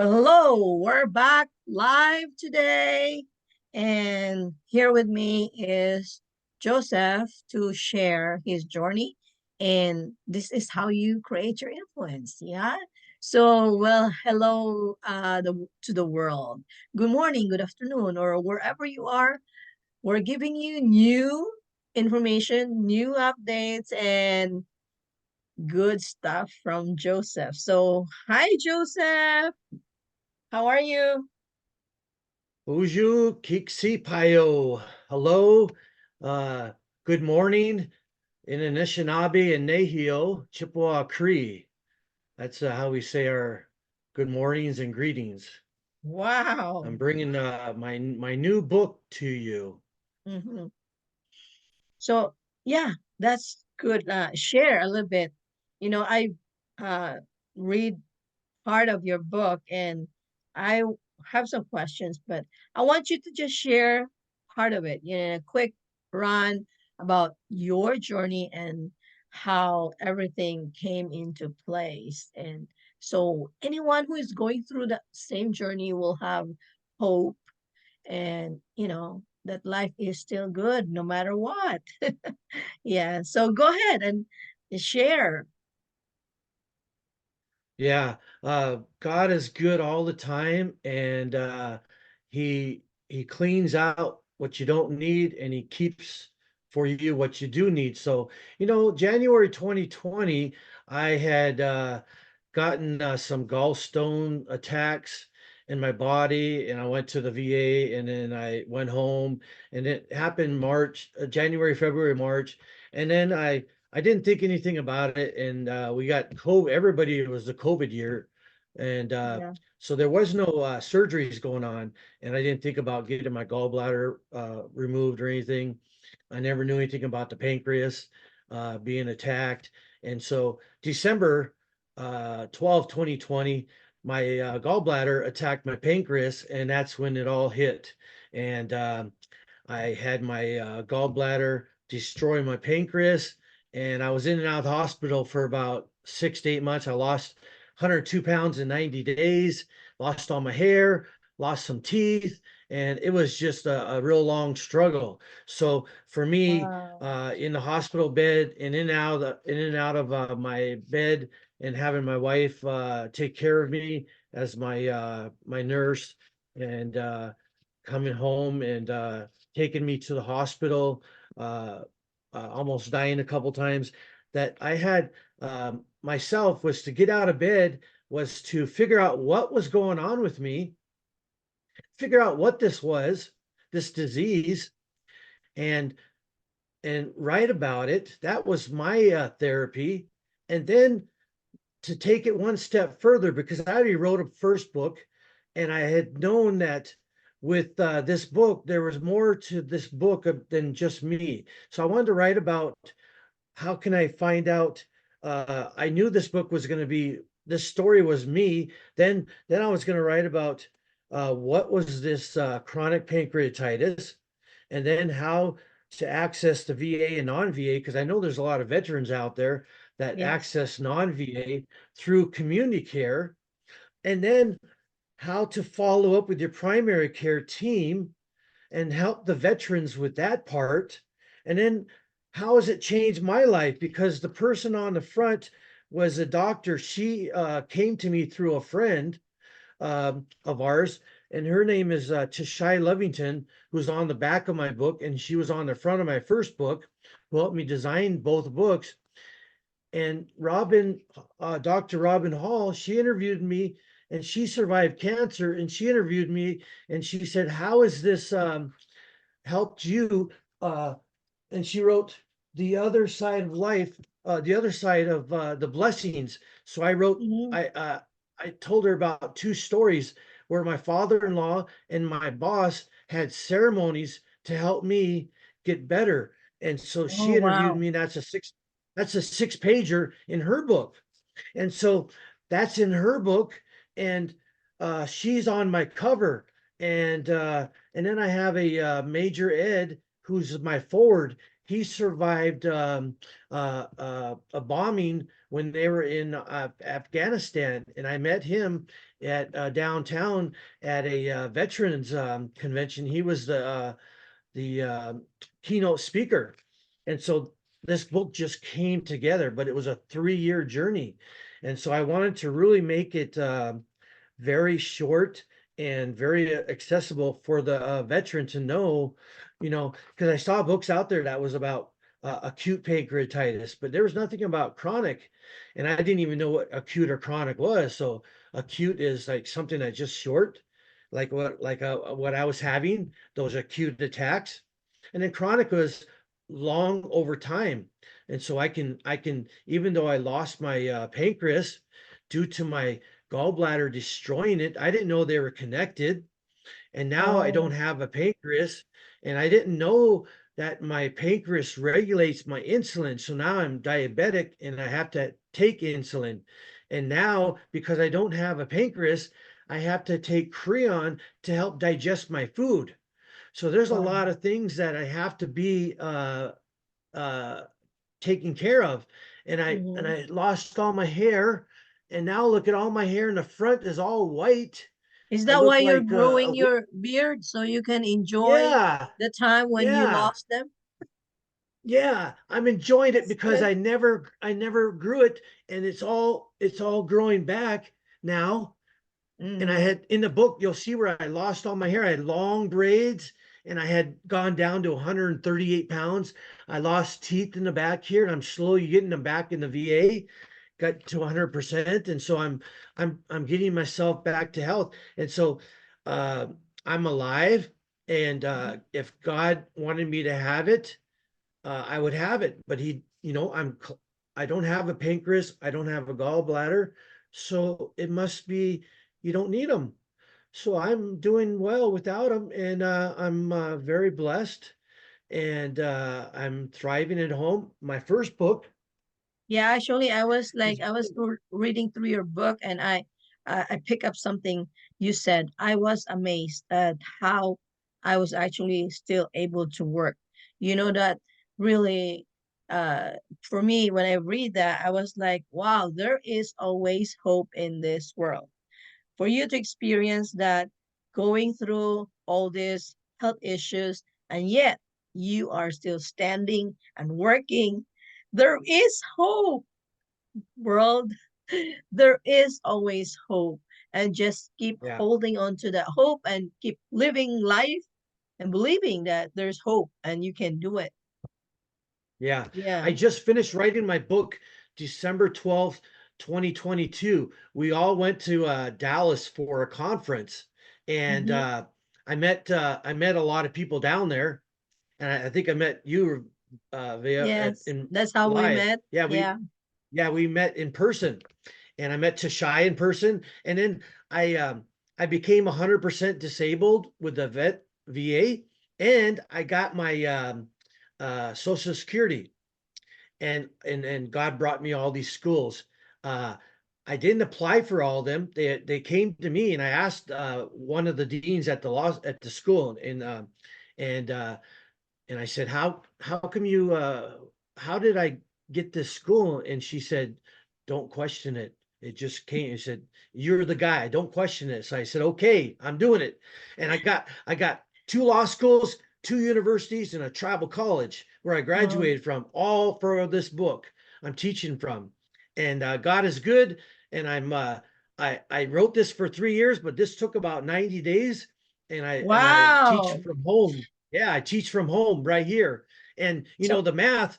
Well, hello, we're back live today. And here with me is Joseph to share his journey. And this is how you create your influence. Yeah. So, well, hello to the world. Good morning, good afternoon, or wherever you are. We're giving you new information, new updates, and good stuff from Joseph. So, hi, Joseph. How are you? Uju Kiksipayo. Hello. Uh, Good morning in Anishinaabe and Nahio, Chippewa Cree. That's how we say our good mornings and greetings. Wow. I'm bringing my new book to you. hmm So yeah, that's good. Share a little bit. I uh, read part of your book, and I have some questions, but I want you to just share part of it. A quick run about your journey and how everything came into place. And so anyone who is going through the same journey will have hope and that life is still good no matter what. Yeah, so go ahead and share. Yeah, God is good all the time, and He cleans out what you don't need, and He keeps for you what you do need. So, January 2020, I had gotten some gallstone attacks in my body, and I went to the VA, and then I went home, and it happened March, January, February, March, and then I didn't think anything about it, and we got COVID. Everybody, it was the COVID year, and Yeah. so there was no surgeries going on, and I didn't think about getting my gallbladder removed or anything. I never knew anything about the pancreas being attacked, and so December 12, 2020, my gallbladder attacked my pancreas, and that's when it all hit, and I had my gallbladder destroy my pancreas, and I was in and out of the hospital for about 6 to 8 months. I lost 102 pounds in 90 days, lost all my hair, lost some teeth, and it was just a real long struggle. So for me, Wow. in the hospital bed and in and out of my bed, and having my wife take care of me as my nurse, and coming home and taking me to the hospital, uh, almost dying a couple times. That I had myself was to get out of bed, was to figure out what was going on with me, figure out what this was, this disease, and write about it. That was my therapy, and then to take it one step further, because I already wrote a first book, and I had known that with this book there was more to this book than just me. So I wanted to write about how can I find out. I knew this book was going to be, this story was me. Then I was going to write about what was this chronic pancreatitis, and then how to access the VA and non-VA, because I know there's a lot of veterans out there that Yes. access non-VA through community care, and then how to follow up with your primary care team and help the veterans with that part. And then how has it changed my life? Because the person on the front was a doctor. She came to me through a friend of ours, and her name is Tishai Lovington, who's on the back of my book, and she was on the front of my first book, who helped me design both books. And Dr. Robin Hall, she interviewed me, and she survived cancer, and she interviewed me, and she said, how has this helped you? Uh, and she wrote the other side of life, the other side of the blessings. So hmm I told her about two stories where my father-in-law and my boss had ceremonies to help me get better. And so Oh, she interviewed wow. me. That's a six pager in her book. And so that's in her book, and she's on my cover. And then I have a Major Ed, who's my forward. He survived a bombing when they were in Afghanistan, and I met him at downtown at a veterans convention. He was the keynote speaker, and so this book just came together. But it was a 3-year journey, and so I wanted to really make it very short and very accessible for the veteran to know, because I saw books out there that was about acute pancreatitis, but there was nothing about chronic, and I didn't even know what acute or chronic was. So acute is like something that's just short, like what I was having, those acute attacks, and then chronic was long over time. And so I can even though I lost my pancreas due to my gallbladder destroying it. I didn't know they were connected. And now I don't Oh. have a pancreas. And I didn't know that my pancreas regulates my insulin. So now I'm diabetic and I have to take insulin. And now, because I don't have a pancreas, I have to take Creon to help digest my food. So there's a Wow. lot of things that I have to be uh, taken care of. And Hmm. I lost all my hair, and now look at all my hair in the front is all white. Is I that why look you're like growing your beard so you can enjoy yeah, the time when you yeah, lost them? yeah. I'm enjoying it That's because good. I never grew it, and it's all growing back now. And I Hmm. had in the book, you'll see where I lost all my hair. I had long braids and I had gone down to 138 pounds. I lost teeth in the back here, and I'm slowly getting them back in the VA, got to 100%. And so I'm getting myself back to health. And so uh, I'm alive. And if God wanted me to have it, I would have it. But I don't have a pancreas, I don't have a gallbladder, so it must be you don't need them. So I'm doing well without them, and I'm very blessed, and I'm thriving at home. My first book Yeah, actually, is I was reading through your book, and I pick up something you said. I was amazed at how I was actually still able to work. You know that really, uh, for me, when I read that, I was like, wow, there is always hope in this world. For you to experience that, going through all these health issues, and yet you are still standing and working. There is hope, world. There is always hope. And just keep yeah, holding on to that hope and keep living life and believing that there's hope and you can do it. yeah. Yeah. I just finished writing my book December 12th, 2022. We all went to Dallas for a conference, and Hmm. I met a lot of people down there, and I think I met you via Yes. in That's how we live. met. Yeah. Yeah, we met in person, and I met Tashai in person, and then I became 100% disabled with the VA, and I got my Social Security, and God brought me all these schools. Uh, I didn't apply for all of them. They came to me, and I asked one of the deans at the school, and and I said, how come you how did I get this school? And she said, don't question it. It just came. She said, you're the guy. Don't question it. So I said, okay, I'm doing it. And I got 2 law schools, 2 universities, and a tribal college where I Wow. graduated from, all for this book I'm teaching from. And God is good. And I wrote this for 3 years, but this took about 90 days. And I teach Wow. from home. Yeah, I teach from home right here. And So, the math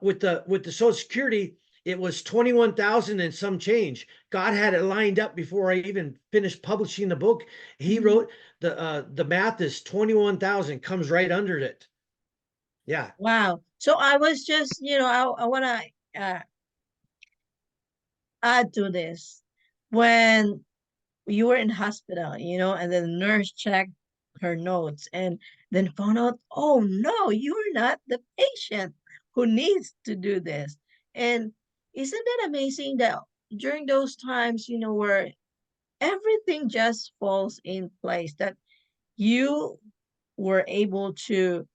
with the Social Security, it was 21,000 and some change. God had it lined up before I even finished publishing the book. He mhm. wrote the math is 21,000 comes right under it. Yeah, Wow. So I was just, I want to add to this. When you were in hospital, and then the nurse checked her notes and then found out, oh no, you're not the patient who needs to do this. And isn't that amazing that during those times, where everything just falls in place, that you were able to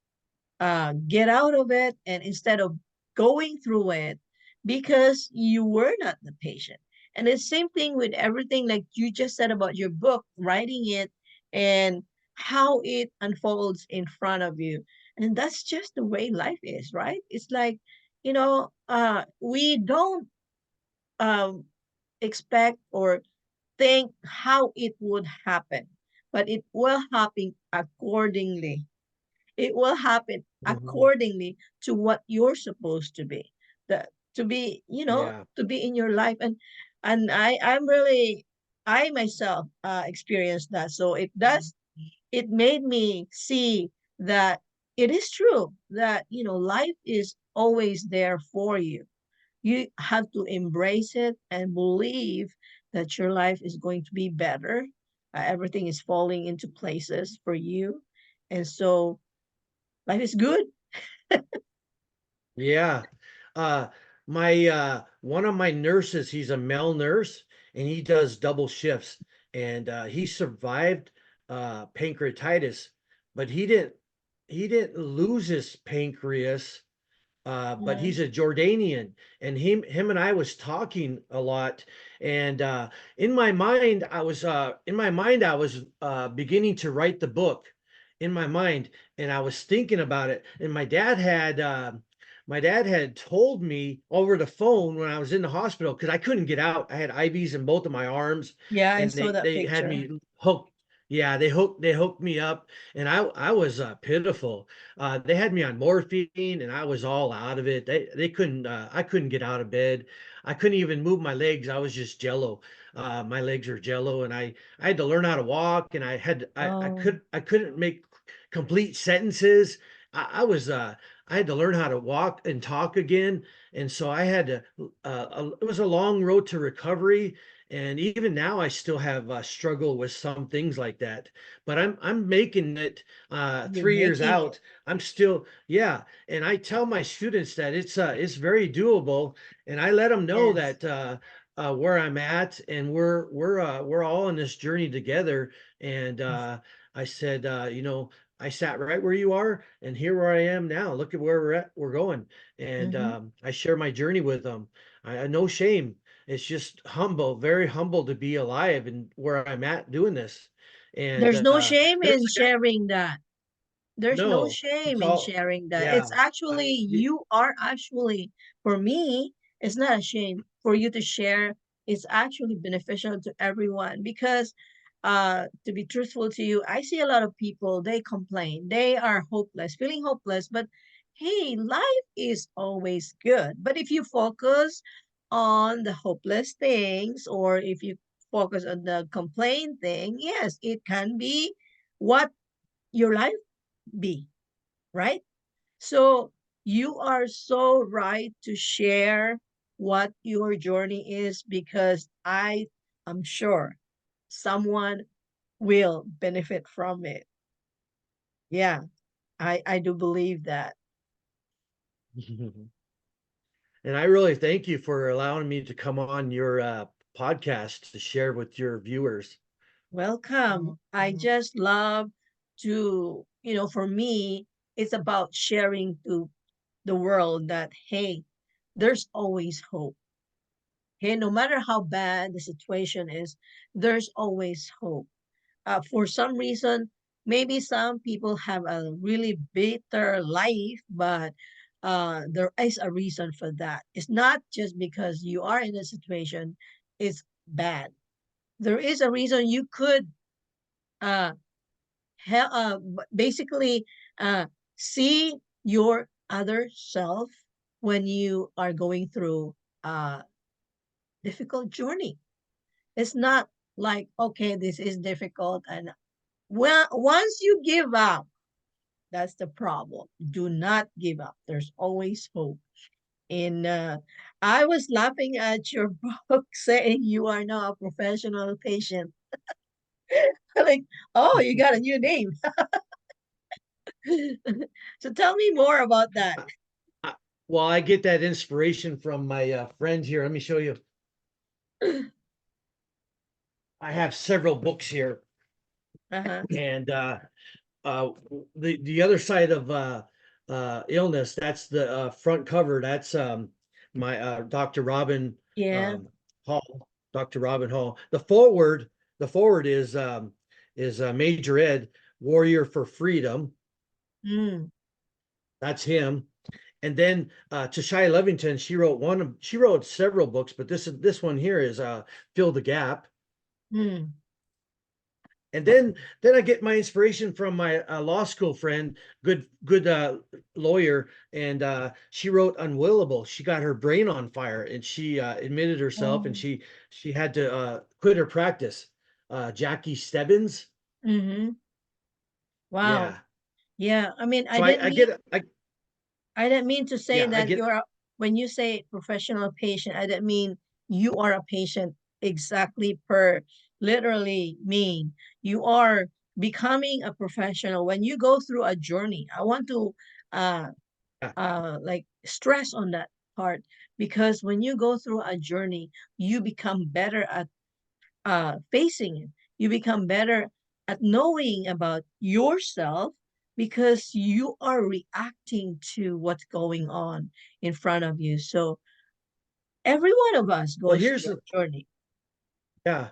get out of it, and instead of going through it, because you were not the patient. And the same thing with everything like you just said about your book, writing it and how it unfolds in front of you. And that's just the way life is, right? It's like, we don't um expect or think how it would happen, but it will happen accordingly. It will happen Mhm. accordingly to what you're supposed to be. The to be, Yeah. to be in your life. And I'm really, I myself experienced that. So it made me see that it is true that, life is always there for you. You have to embrace it and believe that your life is going to be better. Everything is falling into places for you. And so life is good. Yeah. Uh my one of my nurses, he's a male nurse and he does double shifts and he survived pancreatitis, but he didn't lose his pancreas, but Uh, he's a Jordanian, and him and I was talking a lot. And in my mind I was beginning to write the book in my mind, and I was thinking about it. And my dad had told me over the phone when I was in the hospital because I couldn't get out. I had IVs in both of my arms, yeah, I and saw that they had picture. me hooked. Yeah, they hooked me up, and I was pitiful. They had me on morphine, and I was all out of it. They couldn't. I couldn't get out of bed. I couldn't even move my legs. I was just jello. My legs are jello, and I had to learn how to walk, and Oh, I couldn't make complete sentences. I had to learn how to walk and talk again, and so I had to. It was a long road to recovery, and even now I still have struggle with some things like that. But I'm making it. you're 3 years making it. out, I'm still, yeah. And I tell my students that it's very doable, and I let them know Yes. that where I'm at, and we're all in this journey together. And I said, I sat right where you are, and here where I am now. Look at where we're going, and Hmm. I share my journey with them. No shame. It's just humble, very humble to be alive and where I'm at doing this. And There's no shame there's in a guy. sharing that. There's no No, it's shame in all, sharing that. yeah. It's actually, you are actually, for me, it's not a shame for you to share. It's actually beneficial to everyone because, to be truthful to you, I see a lot of people, they complain. They are hopeless, feeling hopeless, but hey, life is always good. But if you focus on the hopeless things or if you focus on the complain thing, yes, it can be what your life be, right? So you are so right to share what your journey is because I am sure someone will benefit from it. Yeah, I do believe that. And I really thank you for allowing me to come on your podcast to share with your viewers. Welcome. I just love to, for me, it's about sharing to the world that, hey, there's always hope. Hey, no matter how bad the situation is, there's always hope. For some reason, maybe some people have a really bitter life, but there is a reason for that. It's not just because you are in a situation, it's bad. There is a reason you could uh, basically uh, see your other self when you are going through a difficult journey. It's not like, okay, this is difficult. And well, once you give up, that's the problem. Do not give up. There's always hope. And I was laughing at your book saying you are now a professional patient. Like, oh, you got a new name. So tell me more about that. I, I, well, I get that inspiration from my friend here. Let me show you. I have several books here, Uh-huh. and uh, the other side of illness. That's the front cover. That's my Dr. Robin Yeah. um, Hall, Dr. Robin Hall. The forward is Major Ed, Warrior for Freedom. Mm, That's him. And then Tashai Levington, she wrote several books, but this one here is Fill the Gap. mm, And then I get my inspiration from my law school friend, good lawyer, and she wrote Unwillable. She got her brain on fire, and she admitted herself, and oh, she had to quit her practice. Jackie Stebbins, mm-hmm. Wow. yeah. Yeah. I mean, So I didn't mean to say yeah, I that get, when you say professional patient, I didn't mean you are a patient exactly per literally mean. You are becoming a professional when you go through a journey. I want to uh yeah, like stress on that part because when you go through a journey, you become better at facing it. You become better at knowing about yourself because you are reacting to what's going on in front of you. So every one of us well, goes through a journey. yeah.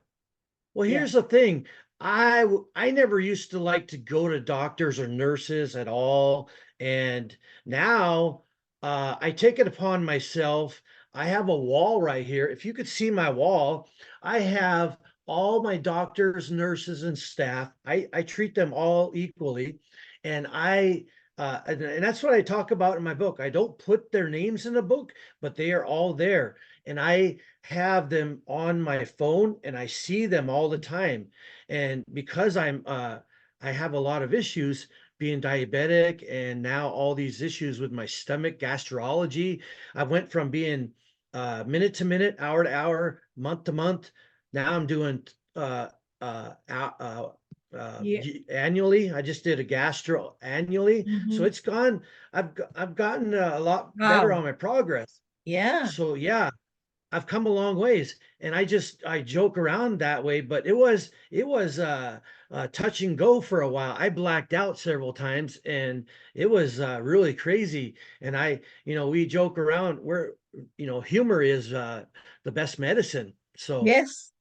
Well, Yeah. here's the thing. I never used to like to go to doctors or nurses at all, and now I take it upon myself. I have a wall right here. If you could see my wall, I have all my doctors, nurses, and staff. I treat them all equally, and and that's what I talk about in my book. I don't put their names in the book, but they are all there, and I have them on my phone and I see them all the time. And because I have a lot of issues being diabetic and now all these issues with my stomach, gastrology, I went from being minute to minute, hour to hour, month to month. Now I'm doing Yeah. annually. I just did a gastro annually. So Mm-hmm. it's gone. I've gotten a lot better Wow. on my progress. Yeah. So yeah, I've come a long ways, and I joke around that way, but it was touch and go for a while. I blacked out several times, and it was really crazy. And we joke around. Humor is the best medicine. So Yes.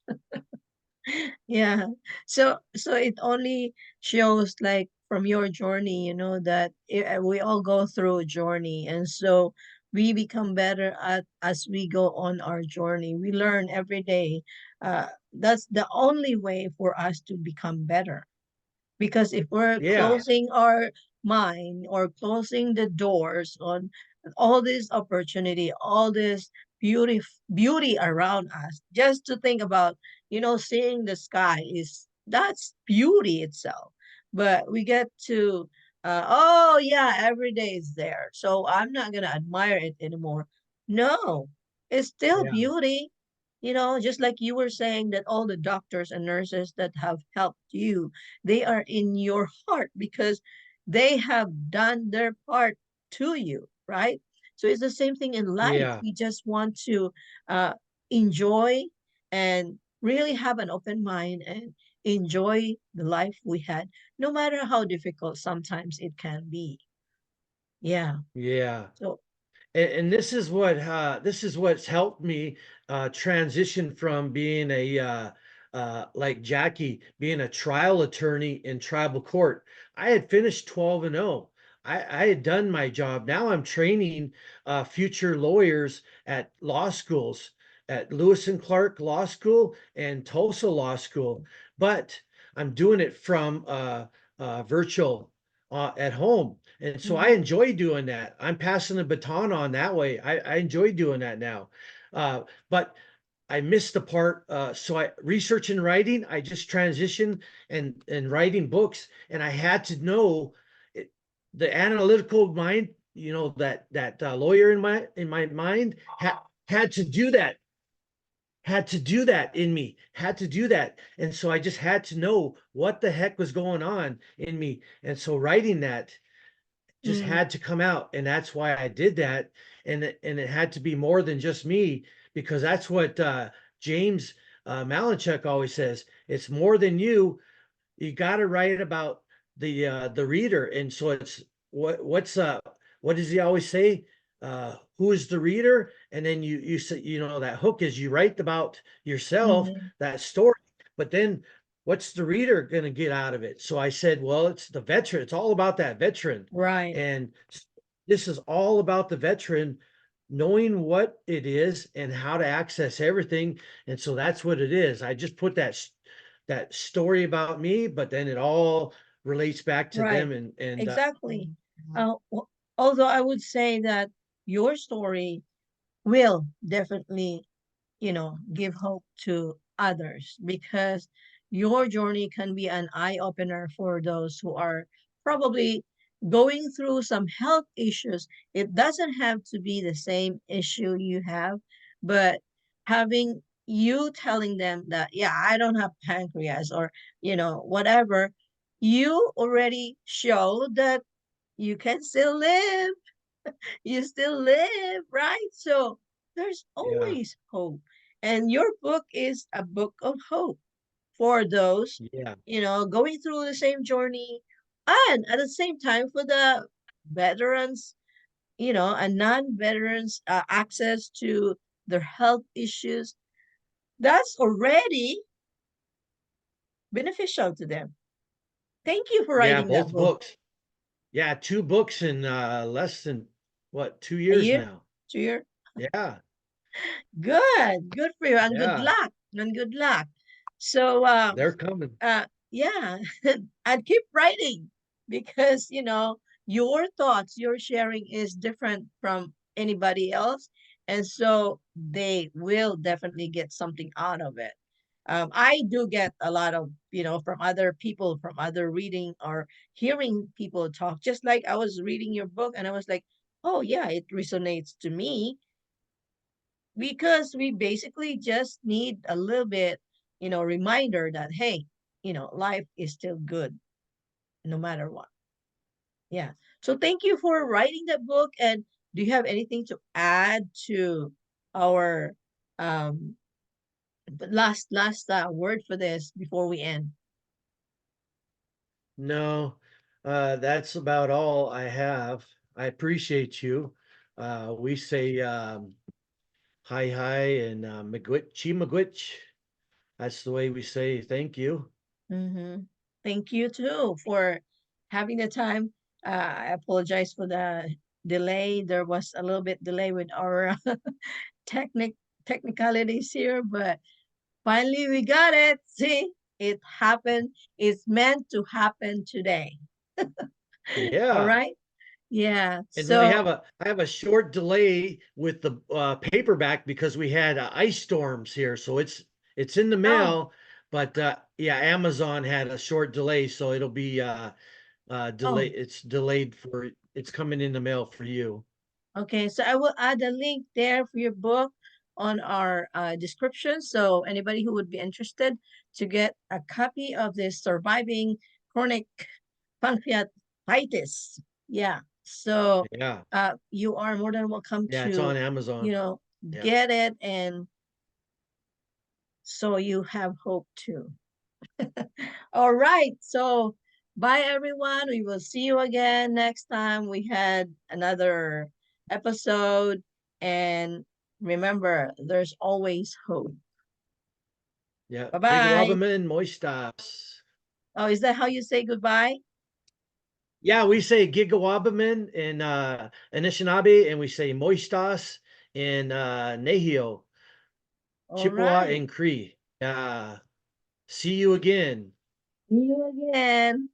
Yeah. So it only shows like from your journey, that we all go through a journey. And so we become better as we go on our journey. We learn every day. That's the only way for us to become better. Because if we're yeah, closing our mind or closing the doors on all this opportunity, all this beauty around us, just to think about, seeing the sky that's beauty itself. But we get to, oh yeah, every day is there. So I'm not gonna admire it anymore. No, it's still yeah, beauty. Just like you were saying that all the doctors and nurses that have helped you, they are in your heart because they have done their part to you, right? So it's the same thing in life. yeah, We just want to uh, enjoy and really have an open mind and enjoy the life we had, no matter how difficult sometimes it can be. Yeah. yeah. So, And this is what's helped me transition from being a like Jackie, being a trial attorney in tribal court. I had finished 12 and 0. I had done my job. Now I'm training future lawyers at law schools, at Lewis and Clark Law School and Tulsa Law School, but I'm doing it from virtual at home. And so I mhm, enjoy doing that. I'm passing the baton on that way. I enjoy doing that now. But I missed the part. So I research and writing, I just transitioned and writing books. And I had to know it, the analytical mind, that lawyer in my mind had to do that, had to do that in me, had to do that. And so I just had to know what the heck was going on in me. And so writing that just mm, had to come out, and that's why I did that. And it had to be more than just me, because that's what James Malinchuk always says. It's more than you. You got to write about the reader. And so it's what does he always say? Who is the reader? and then you say, that hook is you write about yourself, Hmm. that story, but then what's the reader going to get out of it? So I said, well, it's the veteran. It's all about that veteran. Right, And this is all about the veteran knowing what it is and how to access everything. And so that's what it is. I just put that story about me, but then it all relates back to right. them. And Exactly. Although I would say that your story will definitely, give hope to others, because your journey can be an eye opener for those who are probably going through some health issues. It doesn't have to be the same issue you have, but having you telling them that, yeah, I don't have pancreas, or, whatever, you already show that you can still live, you still live, right? So there's yeah, always hope. And your book is a book of hope for those, yeah, going through the same journey. And at the same time, for the veterans, and non veterans, access to their health issues, that's already beneficial to them. Thank you for yeah, writing that both book. books. Yeah, two books in less than what, two A years year, now. 2 year. Yeah, Good for you, and good yeah, luck, and good luck. So, they're coming. yeah, and keep writing, because your thoughts, your sharing is different from anybody else, and so they will definitely get something out of it. I do get a lot of, from other people, from other reading or hearing people talk, just like I was reading your book and I was like, oh yeah, it resonates to me, because we basically just need a little bit, reminder that, hey, life is still good no matter what. Yeah. So thank you for writing that book. And do you have anything to add to our um last word for this before we end? No, that's about all I have. I appreciate you. We say hi hi and magwitchi magwitch. That's the way we say thank you. Mm-hmm. Thank you too for having the time. I apologize for the delay. There was a little bit delay with our technic technicalities here, but finally we got it. See, it happened. It's meant to happen today. All Yeah. right. Yeah. And we So, have I have a short delay with the paperback because we had ice storms here, so it's in the oh, mail, but yeah, Amazon had a short delay, so it'll be delay. oh, It's delayed for it's coming in the mail for you. okay. So I will add a link there for your book on our description. So anybody who would be interested to get a copy of this Surviving Chronic Pancreatitis. Yeah. So Yeah, you are more than welcome yeah, it's to, on you Amazon. know, Yeah, get it, and so you have hope too. All right. So bye everyone. We will see you again next time we had another episode. And remember, there's always hope. yeah. Bye bye. Gigawabamin moistas. Oh, is that how you say goodbye? Yeah, we say Gigawabamin in Anishinaabe, and we say moistas in Nahio. All Chippewa right. and Cree. Yeah. See you again. See you again.